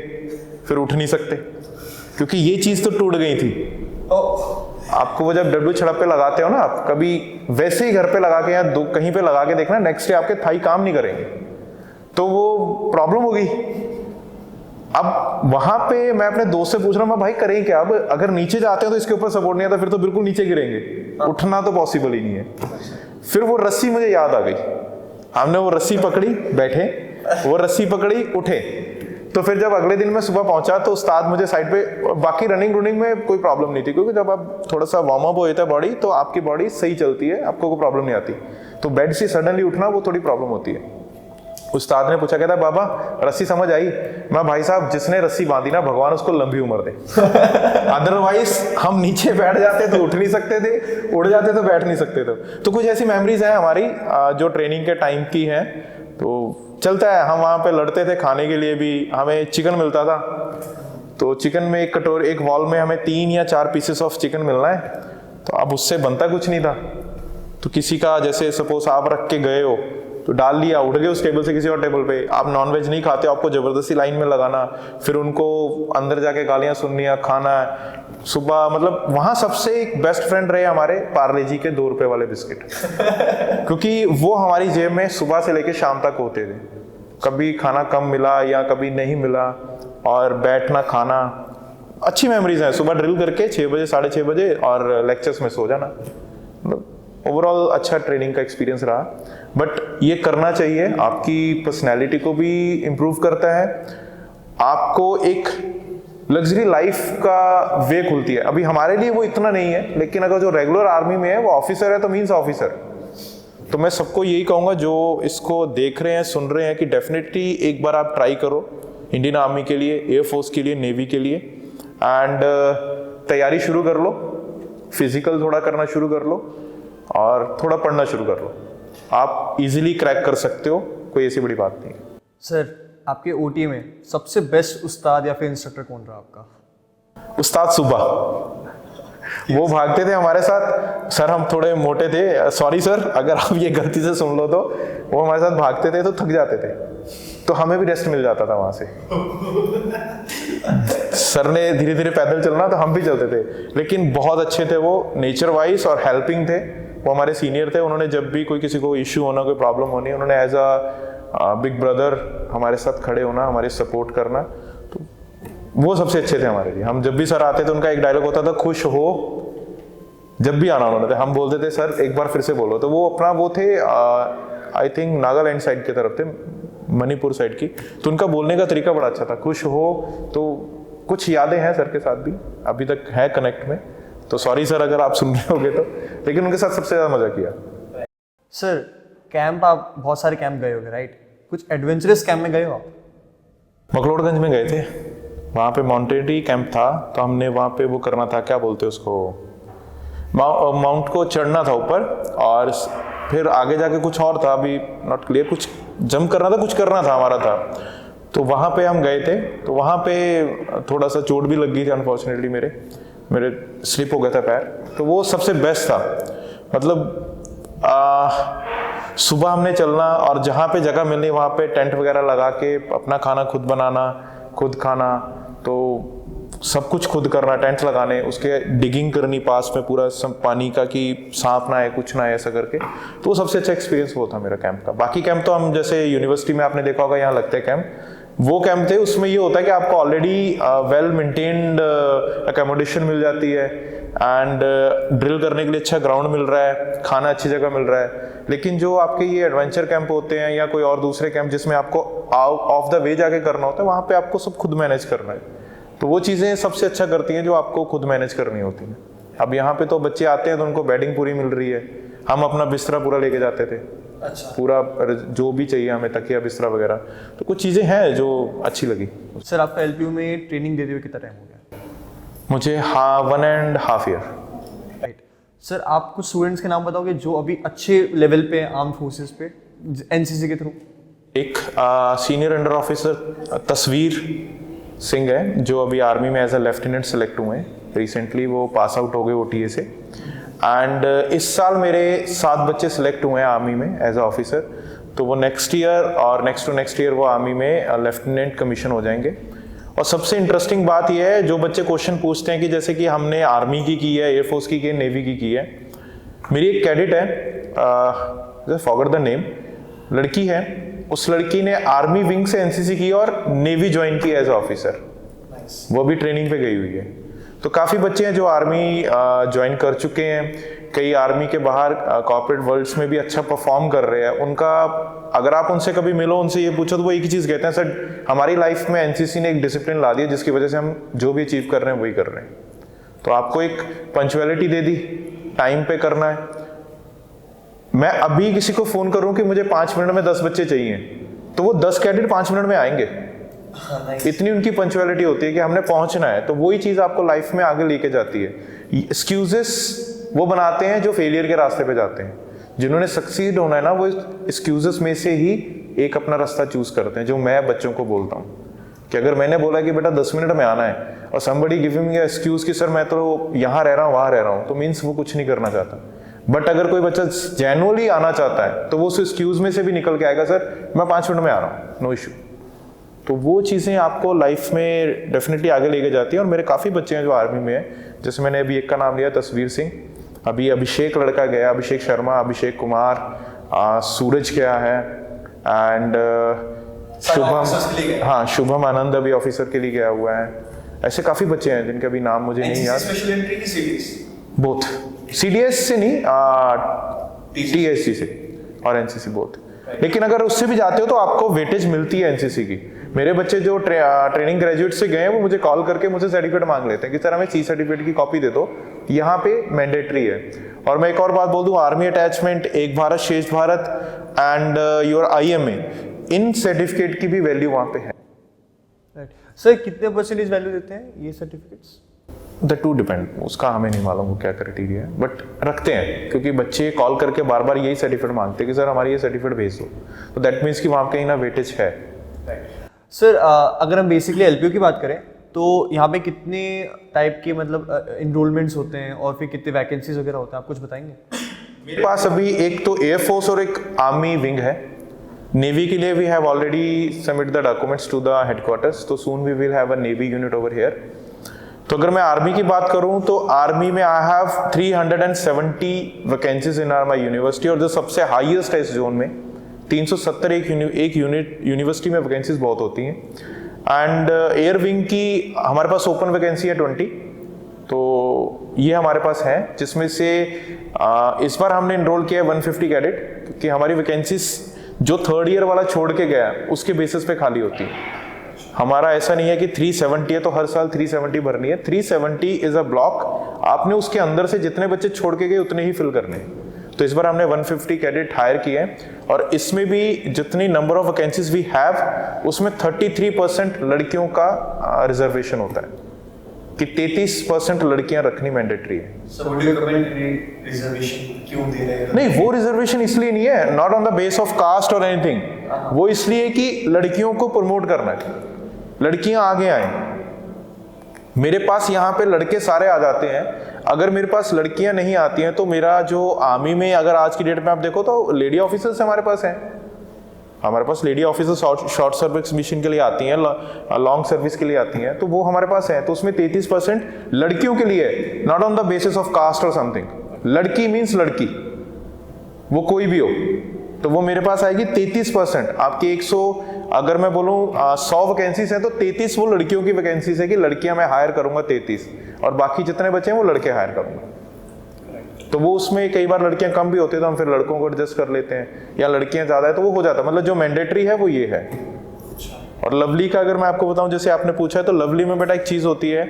फिर उठ नहीं सकते, क्योंकि ये चीज तो टूट गई थी। आपको वो जब डब्ल्यू छड़प पे लगाते हो ना, आप कभी वैसे ही घर पे लगा के या कहीं पे लगा के देखना, नेक्स्ट डे आपके थाई काम नहीं करेंगे, तो वो प्रॉब्लम हो गई। अब वहां पे मैं अपने दोस्त से पूछ रहा हूँ, मैं भाई करें क्या? अब अगर नीचे जाते हैं तो इसके ऊपर सपोर्ट नहीं आता, फिर तो बिल्कुल नीचे गिरेंगे, उठना तो पॉसिबल ही नहीं है। फिर वो रस्सी मुझे याद आ गई, हमने वो रस्सी पकड़ी, बैठे, वो रस्सी पकड़ी, उठे। तो फिर जब अगले दिन मैं सुबह पहुंचा तो उस्ताद मुझे साइड पे, बाकी रनिंग में कोई प्रॉब्लम नहीं थी, क्योंकि जब आप थोड़ा सा वार्म अप हो जाता है बॉडी, तो आपकी बॉडी सही चलती है, आपको कोई प्रॉब्लम नहीं आती। तो बेड से सडनली उठना वो थोड़ी प्रॉब्लम होती है। उस्ताद ने पूछा, कहता बाबा रस्सी समझ आई? मैं, भाई साहब जिसने रस्सी बांधी ना, भगवान उसको लंबी उम्र दे। अदरवाइज हम नीचे बैठ जाते तो उठ नहीं सकते थे, उड़ जाते तो बैठ नहीं सकते थे। तो कुछ ऐसी मेमोरीज हैं हमारी जो ट्रेनिंग के टाइम की हैं। तो चलता है, हम वहाँ पे लड़ते थे, खाने के लिए भी हमें चिकन मिलता था। तो चिकन में एक कटोरी, एक वॉल में हमें 3 या 4 पीसेस ऑफ चिकन मिलना है। तो अब उससे बनता कुछ नहीं था, तो किसी का, जैसे सपोज आप रख के गए हो तो डाल लिया, उठ गए उस टेबल से किसी और टेबल पे। आप नॉनवेज नहीं खाते, आपको जबरदस्ती लाइन में लगाना, फिर उनको अंदर जाके गालियां सुननी, खाना है सुबह। मतलब वहां सबसे एक बेस्ट फ्रेंड रहे हमारे पार्ले जी के 2 रुपए वाले बिस्किट, क्योंकि वो हमारी जेब में सुबह से लेकर शाम तक होते थे। कभी खाना कम मिला या कभी नहीं मिला, और बैठना, खाना, अच्छी मेमोरीज हैं। सुबह ड्रिल करके 6 बजे 6:30 बजे और लेक्चर्स में सो जाना। ओवरऑल अच्छा ट्रेनिंग का एक्सपीरियंस रहा। बट ये करना चाहिए, आपकी पर्सनैलिटी को भी इम्प्रूव करता है, आपको एक लग्जरी लाइफ का वे खुलती है। अभी हमारे लिए वो इतना नहीं है, लेकिन अगर जो रेगुलर आर्मी में है वो ऑफिसर है तो मीन्स ऑफिसर। तो मैं सबको यही कहूँगा जो इसको देख रहे हैं, सुन रहे हैं, कि डेफिनेटली एक बार आप ट्राई करो इंडियन आर्मी के लिए, एयरफोर्स के लिए, नेवी के लिए, एंड तैयारी शुरू कर लो, फिजिकल थोड़ा करना शुरू कर लो और थोड़ा पढ़ना शुरू कर लो। आप इजीली क्रैक कर सकते हो, कोई ऐसी बड़ी बात नहीं है। सर आपके ओटी में सबसे बेस्ट उस्ताद या फिर इंस्ट्रक्टर कौन रहा आपका? उस्ताद सुबह, वो भागते थे हमारे साथ। सर हम थोड़े मोटे थे, सॉरी सर अगर आप ये गलती से सुन लो, तो वो हमारे साथ भागते थे तो थक जाते थे, तो हमें भी रेस्ट मिल जाता था वहां से। सर ने धीरे धीरे पैदल चलना तो हम भी चलते थे, लेकिन बहुत अच्छे थे वो, नेचर वाइज और हेल्पिंग थे। वो हमारे सीनियर थे, उन्होंने जब भी कोई किसी को इश्यू होना, कोई प्रॉब्लम होनी, उन्होंने एज अ बिग ब्रदर हमारे साथ खड़े होना, हमारी सपोर्ट करना। तो वो सबसे अच्छे थे हमारे लिए। हम जब भी सर आते थे, उनका एक डायलॉग होता था, खुश हो, जब भी आना उन्होंने, हम बोलते थे सर एक बार फिर से बोलो। तो वो अपना वो थे, आई थिंक नागालैंड साइड की तरफ थे, मणिपुर साइड की, तो उनका बोलने का तरीका बड़ा अच्छा था, खुश हो। तो कुछ यादें हैं सर के साथ भी, अभी तक है कनेक्ट में। तो सॉरी सर अगर आप सुन रहे होगे तो, लेकिन उनके साथ सबसे ज्यादा मजा किया। सर कैंप, आप बहुत सारे कैंप गए होगे राइट? कुछ एडवेंचरस कैंप में गए हो आप? मकलोडगंज में गए थे, वहाँ पे माउंटेनरी कैंप था, तो हमने वहाँ पे वो करना था, क्या बोलते हैं उसको, माउंट को चढ़ना था ऊपर, और फिर आगे जाके कुछ और था, अभी नॉट क्लियर, कुछ जंप करना था, कुछ करना था हमारा था। तो वहाँ पे हम गए थे, तो वहाँ पे थोड़ा सा चोट भी लग गई थी अनफॉर्चुनेटली, मेरे स्लिप हो गया था पैर। तो वो सबसे बेस्ट था, मतलब सुबह हमने चलना और जहाँ पे जगह मिलनी वहाँ पे टेंट वगैरह लगा के अपना खाना खुद बनाना, खुद खाना, तो सब कुछ खुद करना, टेंट लगाने, उसके डिगिंग करनी पास में पूरा सब पानी का कि सांप ना है, कुछ ना है, ऐसा करके। तो वो सबसे अच्छा एक्सपीरियंस वो था मेरा कैंप का। बाकी कैंप तो हम जैसे यूनिवर्सिटी में आपने देखा होगा यहाँ लगते हैं कैंप, वो कैंप थे, उसमें ये होता है कि आपको ऑलरेडी वेल मेंटेन्ड अकोमोडेशन मिल जाती है, एंड ड्रिल करने के लिए अच्छा ग्राउंड मिल रहा है, खाना अच्छी जगह मिल रहा है। लेकिन जो आपके ये एडवेंचर कैंप होते हैं या कोई और दूसरे कैंप जिसमें आपको ऑफ द वे जाके करना होता है, वहाँ पे आपको सब खुद मैनेज करना है। तो वो चीज़ें सबसे अच्छा करती हैं जो आपको खुद मैनेज करनी होती हैं। अब यहाँ पे तो बच्चे आते हैं तो उनको बेडिंग पूरी मिल रही है, हम अपना बिस्तरा पूरा लेके जाते थे, अच्छा, पूरा जो भी चाहिए हमें, तकिया बिस्तरा वगैरह। तो कुछ चीज़ें हैं जो अच्छी लगी। सर आपका एलपीयू में ट्रेनिंग देते हुए कितना टाइम हो गया? मुझे 1.5 ईयर। राइट सर, आप कुछ स्टूडेंट्स के नाम बताओगे जो अभी अच्छे लेवल पे आर्म फोर्सेस पे एनसीसी के थ्रू? एक सीनियर अंडर ऑफिसर तस्वीर सिंह है, जो अभी आर्मी में एज अ लेफ्टिनेंट सेलेक्ट हुए हैं, रिसेंटली वो पास आउट हो गए OTA से। एंड इस साल मेरे 7 बच्चे सिलेक्ट हुए हैं आर्मी में एज अ ऑफिसर, तो वो नेक्स्ट ईयर और नेक्स्ट टू नेक्स्ट ईयर वो आर्मी में लेफ्टिनेंट कमीशन हो जाएंगे। और सबसे इंटरेस्टिंग बात यह है, जो बच्चे क्वेश्चन पूछते हैं कि जैसे कि हमने आर्मी की है, एयरफोर्स की है, नेवी की है, मेरी एक कैडेट है, फॉरगॉट द नेम, लड़की है, उस लड़की ने आर्मी विंग से एनसीसी की और नेवी ज्वाइन की एज ऑफिसर, वो भी ट्रेनिंग पे गई हुई है। तो काफ़ी बच्चे हैं जो आर्मी ज्वाइन कर चुके हैं, कई आर्मी के बाहर कॉर्पोरेट वर्ल्ड्स में भी अच्छा परफॉर्म कर रहे हैं। उनका अगर आप उनसे कभी मिलो, उनसे ये पूछो तो वो एक ही चीज़ कहते हैं, सर हमारी लाइफ में एनसीसी ने एक डिसिप्लिन ला दिया जिसकी वजह से हम जो भी अचीव कर रहे हैं वही कर रहे हैं। तो आपको एक पंक्चुअलिटी दे दी, टाइम पे करना है। मैं अभी किसी को फोन करूं कि मुझे 5 मिनट में 10 बच्चे चाहिए, तो वो 10 कैडेट 5 मिनट में आएंगे। इतनी उनकी पंक्चुअलिटी होती है कि हमने पहुंचना है। तो वही चीज आपको लाइफ में आगे लेके जाती है। एक्सक्यूजेस वो बनाते हैं जो फेलियर के रास्ते पे जाते हैं। जिन्होंने सक्सीड होना है ना, वो एक्सक्यूजेस में से ही एक अपना रास्ता चूज करते हैं। जो मैं बच्चों को बोलता हूँ कि अगर मैंने बोला कि बेटा 10 मिनट में आना है और somebody गिविंग मी एक्सक्यूज कि सर मैं तो यहाँ रह रहा हूँ, वहाँ रह रहा हूँ, तो मीन्स वो कुछ नहीं करना चाहता। बट अगर कोई बच्चा जेन्युइनली आना चाहता है तो वो उस एक्सक्यूज में से भी निकल के आएगा, सर मैं 5 मिनट में आ रहा हूँ, नो इशू। तो वो चीज़ें आपको लाइफ में डेफिनेटली आगे लेके जाती हैं। और मेरे काफ़ी बच्चे हैं जो आर्मी में हैं, जैसे मैंने अभी एक का नाम लिया तस्वीर सिंह, अभी अभिषेक लड़का गया, अभिषेक शर्मा, अभिषेक कुमार, सूरज गया है, एंड शुभम, हाँ शुभम आनंद अभी ऑफिसर के लिए गया हुआ है। ऐसे काफ़ी बच्चे हैं जिनके अभी नाम मुझे नहीं याद। स्पेशल एंट्री की सीडीएस? बोथ, सीडीएस से नहीं, टीएससी से और एनसीसी बोथ। लेकिन अगर उससे भी जाते हो तो आपको वेटेज मिलती है एनसीसी की। मेरे बच्चे जो ट्रेनिंग ग्रेजुएट से गए हैं वो मुझे कॉल करके मुझसे सर्टिफिकेट मांग लेते हैं कि सर हमें सी सर्टिफिकेट की कॉपी दे दो, यहाँ पे मैंडेटरी है। और मैं एक और बात बोल दूं, आर्मी अटैचमेंट, एक भारत श्रेष्ठ Bharat and your IMA, in certificate की भी वैल्यू वहाँ पे है। सर कितने परसेंटेज वैल्यू देते हैं ये सर्टिफिकेट्स? द टू डिपेंड, उसका हमें नहीं मालूम वो क्या क्राइटेरिया है, बट रखते हैं क्योंकि बच्चे कॉल करके बार बार यही सर्टिफिकेट मांगते हैं कि सर हमारी ये सर्टिफिकेट भेज दो। तो दैट मीन्स कि वहाँ कहीं ना वेटेज है। सर अगर हम बेसिकली एलपीयू की बात करें तो यहाँ पे कितने टाइप के मतलब इनरोलमेंट्स होते हैं और फिर कितने वैकेंसीज वगैरह होते हैं, आप कुछ बताएंगे? मेरे पास अभी एक तो एयरफोर्स और एक आर्मी विंग है। नेवी के लिए we have already submit the documents to the headquarters, तो soon we will have a navy unit over here. तो अगर मैं आर्मी की बात करूं तो आर्मी में I have 370 vacancies in my university, और जो सबसे हाईएस्ट है इस जोन में 370 एक यूनिवर्सिटी में वैकेंसीज बहुत होती हैं। एंड एयर विंग की हमारे पास ओपन वैकेंसी है 20, तो ये हमारे पास है, जिसमें से इस बार हमने इनरोल किया है 150 कैडेट, क्योंकि हमारी वैकेंसीज जो 3rd ईयर वाला छोड़ के गया उसके बेसिस पे खाली होती है। हमारा ऐसा नहीं है कि 370 है तो हर साल 370 भरनी है। 370 इज अ ब्लॉक, आपने उसके अंदर से जितने बच्चे छोड़ के गए उतने ही फिल करने हैं। तो इस बार हमने 150 कैडेट हायर किए हैं और इसमें भी जितनी number of vacancies we have उसमें 33% लड़कियों का रिजर्वेशन होता है कि 33% लड़कियां रखनी मैंडेटरी है। नहीं, वो रिजर्वेशन इसलिए नहीं है, not on the base of caste और एनीथिंग, वो इसलिए कि लड़कियों को प्रमोट करना है, लड़कियां आगे आए। मेरे पास यहाँ पे लड़के सारे आ जाते हैं, अगर मेरे पास लड़कियां नहीं आती हैं तो मेरा जो आर्मी में अगर आज की डेट में आप देखो तो लेडी ऑफिसर्स हमारे पास हैं, हमारे पास lady officers short service mission के लिए आती हैं, लॉन्ग सर्विस के लिए आती हैं, तो वो हमारे पास है। तो उसमें 33% लड़कियों के लिए, not on the basis of caste और समथिंग। लड़की मीन्स लड़की, वो कोई भी हो, तो वो मेरे पास आएगी 33%। आपकी 100 अगर मैं बोलूँ 100 वैकेंसीज हैं तो 33 वो लड़कियों की वैकेंसीज है कि लड़कियां मैं हायर करूंगा 33, और बाकी जितने बचे हैं वो लड़के हायर करूंगा। तो वो उसमें कई बार लड़कियां कम भी होती है तो हम फिर लड़कों को एडजस्ट कर लेते हैं, या लड़कियां ज्यादा है तो वो हो जाता है। मतलब जो मैंडेटरी है वो ये है। और लवली का अगर मैं आपको बताऊं, जैसे आपने पूछा है, तो लवली में बेटा एक चीज होती है,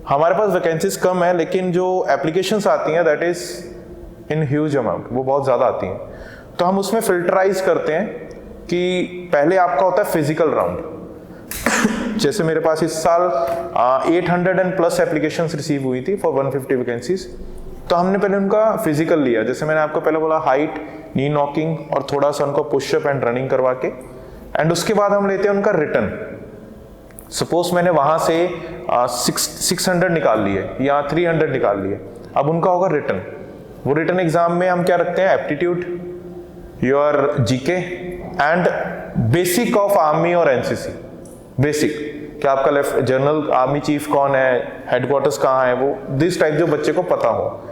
हमारे पास वैकेंसीज कम है लेकिन जो एप्लीकेशंस आती हैं that is in huge amount, वो बहुत ज्यादा आती हैं। तो हम उसमें फिल्टराइज करते हैं कि पहले आपका होता है फिजिकल राउंड। जैसे मेरे पास इस साल 800+ एप्लीकेशंस रिसीव हुई थी फॉर 150 वैकेंसीज, तो हमने पहले उनका फिजिकल लिया। जैसे मैंने आपको पहले बोला, हाइट, नी नॉकिंग और थोड़ा सा उनको पुशअप एंड रनिंग करवा के, एंड उसके बाद हम लेते हैं उनका रिटन। सपोज मैंने वहां से 600 निकाल लिए या 300 निकाल लिए, अब उनका होगा रिटन। वो रिटन एग्जाम में हम क्या रखते हैं, aptitude, your GK and basic of army और एनसीसी। बेसिक कि आपका लेफ्ट जनरल आर्मी चीफ कौन है, हेडक्वार्टर्स कहाँ है, वो दिस टाइप जो बच्चे को पता हो।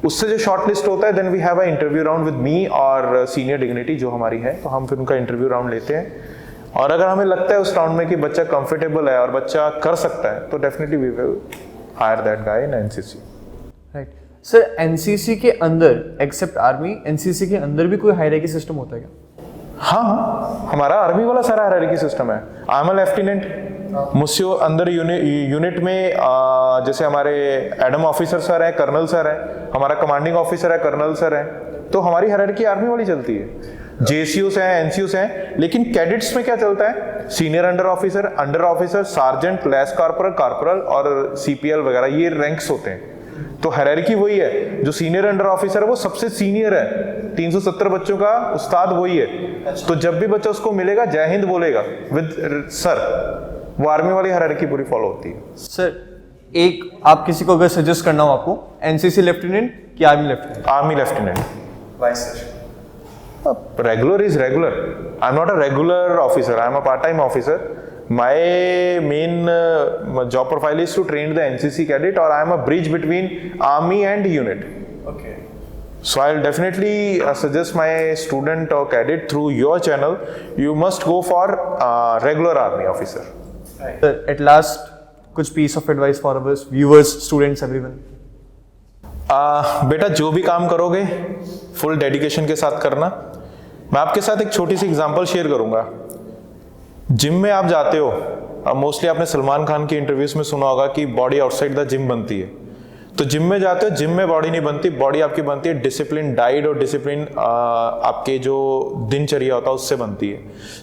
उससे जो शॉर्ट लिस्ट होता है, then we have a interview round with me और सीनियर डिग्निटी जो हमारी है, तो हम फिर उनका इंटरव्यू राउंड लेते हैं। और अगर हमें लगता है उस राउंड में कि बच्चा कंफर्टेबल है और बच्चा कर सकता है, तो definitely we will hire that guy in NCC. Right sir, NCC के अंदर एक्सेप्ट आर्मी, एनसीसी के अंदर भी कोई हायरार्की सिस्टम होता है क्या? हाँ, हमारा आर्मी वाला सारा हायरार्की सिस्टम है। आई एम अ लेफ्टिनेंट, मुझसे अंदर यूनिट में जैसे हमारे एडम ऑफिसर सर है, कर्नल सर है, हमारा कमांडिंग ऑफिसर है, कर्नल सर है, तो हमारी हायरार्की आर्मी वाली चलती है। जेसीयूस हैं, एनसीयूस हैं, लेकिन कैडेट्स में क्या चलता है, senior under officer, sergeant, less corporal और सीपीएल वगैरह, ये रैंक्स होते हैं। तो हायरार्की वही है, जो सीनियर अंडर ऑफिसर है वो सबसे सीनियर है, 370 बच्चों का उस्ताद वही है। तो जब भी बच्चा उसको मिलेगा जय हिंद बोलेगा विद सर, वो आर्मी वाली हायरार्की पूरी फॉलो होती है। सर, एक आप किसी को अगर सजेस्ट करना हो आपको, एनसीसी लेफ्टिनेंट कि army lieutenant? Army lieutenant. Why sir? Regular is regular. I'm not a regular officer. I'm a part-time officer. My main job profile is to train the NCC cadet, or I'm a bridge between army and unit. Okay. So I'll definitely suggest my student or cadet through your channel. You must go for regular army officer. Right. Sir, at last, कुछ piece of advice for our viewers, students, everyone. बेटा, जो भी काम करोगे full dedication के साथ करना। मैं आपके साथ एक छोटी सी एग्जांपल शेयर करूंगा। जिम में आप जाते हो, मोस्टली आपने सलमान खान की इंटरव्यूज में सुना होगा कि बॉडी आउटसाइड द जिम बनती है। तो जिम में जाते हो, जिम में बॉडी नहीं बनती, बॉडी आपकी बनती है डिसिप्लिन डाइट और डिसिप्लिन आपके जो दिनचर्या होता है उससे बनती है।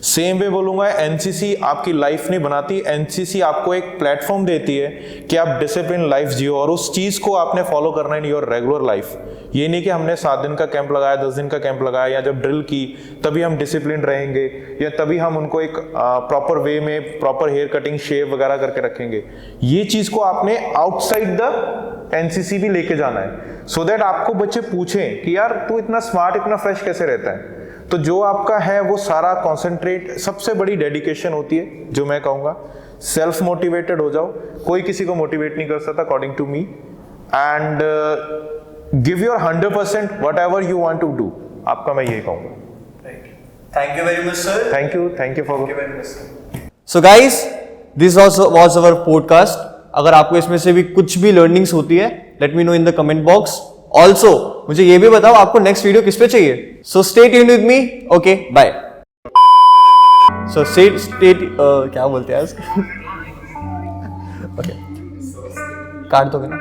सेम वे बोलूंगा, एनसीसी आपकी लाइफ नहीं बनाती, एनसीसी आपको एक प्लेटफॉर्म देती है कि आप डिसिप्लिन लाइफ जियो, और उस चीज को आपने फॉलो करना इन योर रेगुलर लाइफ। ये नहीं कि हमने 7 दिन का कैंप लगाया, 10 दिन का कैंप लगाया, या जब ड्रिल की तभी हम डिसिप्लिन रहेंगे, या तभी हम उनको एक प्रॉपर वे में प्रॉपर हेयर कटिंग शेव वगैरह करके रखेंगे। ये चीज को आपने आउटसाइड द एनसीसी भी लेके जाना है, सो दैट आपको बच्चे पूछें कि यार तू इतना स्मार्ट, इतना फ्रेश कैसे रहता है। तो जो आपका है वो सारा कॉन्सेंट्रेट, सबसे बड़ी डेडिकेशन होती है जो मैं कहूँगा, सेल्फ मोटिवेटेड हो जाओ। कोई किसी को मोटिवेट नहीं कर सकता according to me, and give your 100% whatever you want to do। आपका मैं यही कहूँगा। Thank you very much, sir. Thank you for very much, sir. So guys, this was our podcast. अगर आपको इसमें से भी कुछ भी लर्निंग्स होती है, let me know in the comment box. Also मुझे ये भी बताओ आपको नेक्स्ट वीडियो किस पे चाहिए। So stay tuned with me. Okay, bye. So क्या बोलते हैं इसको? ओके, काट दोगे ना?